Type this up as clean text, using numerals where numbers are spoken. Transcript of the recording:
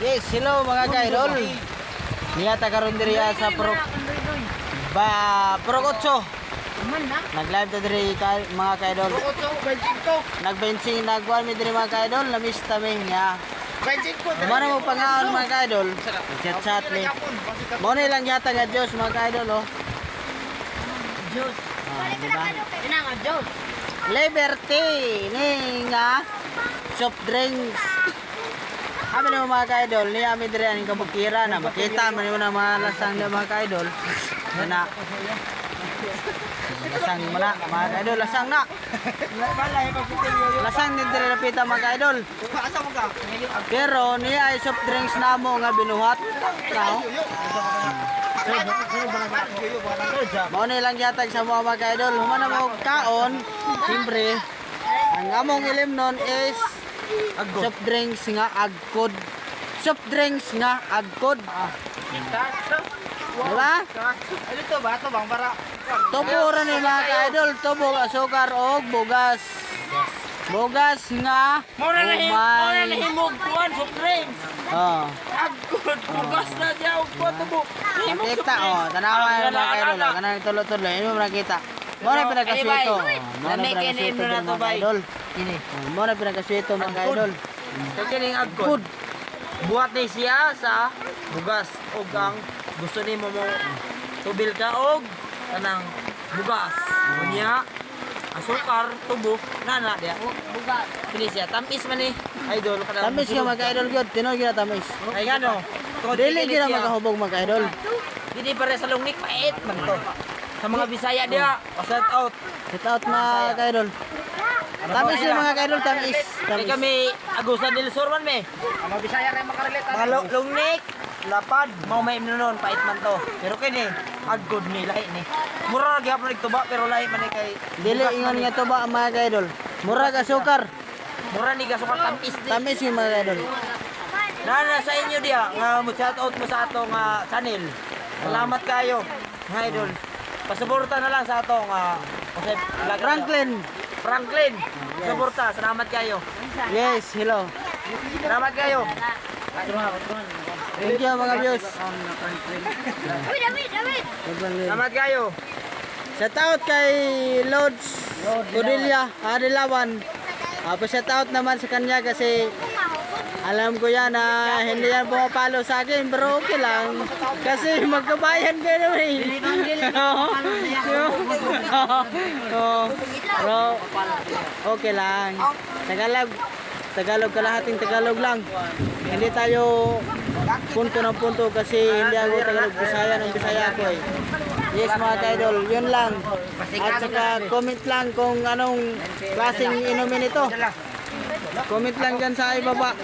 Yes, hello mga ka-idol. Niyata karon diri sa Prokotso. Nag-live ta diri mga ka-idol. Nag-benching nagwan mi diri mga ka-idol, namista mi niya. Mana mo pangaon mga ka-idol? Chat-chat ni. Mo ni lang yata nga Diyos mga ka-idol oh. Diyos. Diba? Ina nga Diyos. Liberty ni nga soft drinks. Kami na mga ka-idol, niya kami diri ang kabukira na makita man mo na mga lasang na mga ka-idol. Na. Lasang mo na mga ka-idol, lasang na. Lasang din diri napita mga ka-idol. Pero niya ay soft drinks na mo nga binuhat. Kao. Mao ni lang yatag sa mga ka-idol, humana mo kaon, siyempre. Ang among ilim nun is soft drinks nga agkod. Soft drinks nga agkod. Diba? Ito ba? Ito bang para? Tubo rin ni mga ka-idol. Tubo, asukar o bugas. Bugas nga Mura na himog kuhan, soft drinks. Oh. Agod, bugas na diya. Agod, tubo. Himog soft Kita drinks. oh, tanawa na mga ka-idol. Kanang tulo-tulo. Imo nakita. Mo na pinagkaswito. Mo na pinagkaswito mga ka-idol. Ini. Mo na pinagkaswito mga ka-idol. Sa kining agod. Buhat ni siya sa bugas og ang gusto nimo mo tubil ka og kanang bugas. Unya asukar, tubo, nana dia. Bugas. Kini siya tamis man ni idol kanang. Tamis ka mga ka-idol gyud. Tinuod gyud tamis. Ay gano. Dili gyud na makahubog mga ka-idol. Dili pare sa lungnik pait man to. Sa mga Bisaya dia, shout out. Shout out mga ka-idol. Tamis yung mga ka-idol, tamis. Kay kami Agusan del Sur man me. Mga Bisaya rin makarelate. Mga lungnik, lapad, mao may nun pait man to. Pero kini agod ni lahi ni. Mura ra gyapon nagtuba pero lahi man ni kay Dili ingon nga to ba mga ka-idol. Murag asukar. mura ni gasukar tamis ni. Tamis yung mga ka-idol. Nana sa inyo dia nga mo shout out mo sa atong channel. Salamat kayo, mga idol. Pasuporta na lang sa atong Franklin. Suporta, salamat kayo. Yes, hello. Salamat kayo. Thank you mga views. Salamat kayo. Shout out kay Lods Cordelia Adilawan. Pa-shout out naman sa kanya kasi alam ko yan na hindi yan pumapalo sa akin pero okay lang kasi magkabayan ka naman eh. Pero okay lang. Tagalog kalahating Tagalog lang. Hindi tayo punto ng punto kasi hindi ako Tagalog, Bisaya ng Bisaya ko eh. Yes mga ka-idol, yun lang. At saka comment lang kung anong klaseng inumin ito. Comment lang dyan sa ibaba.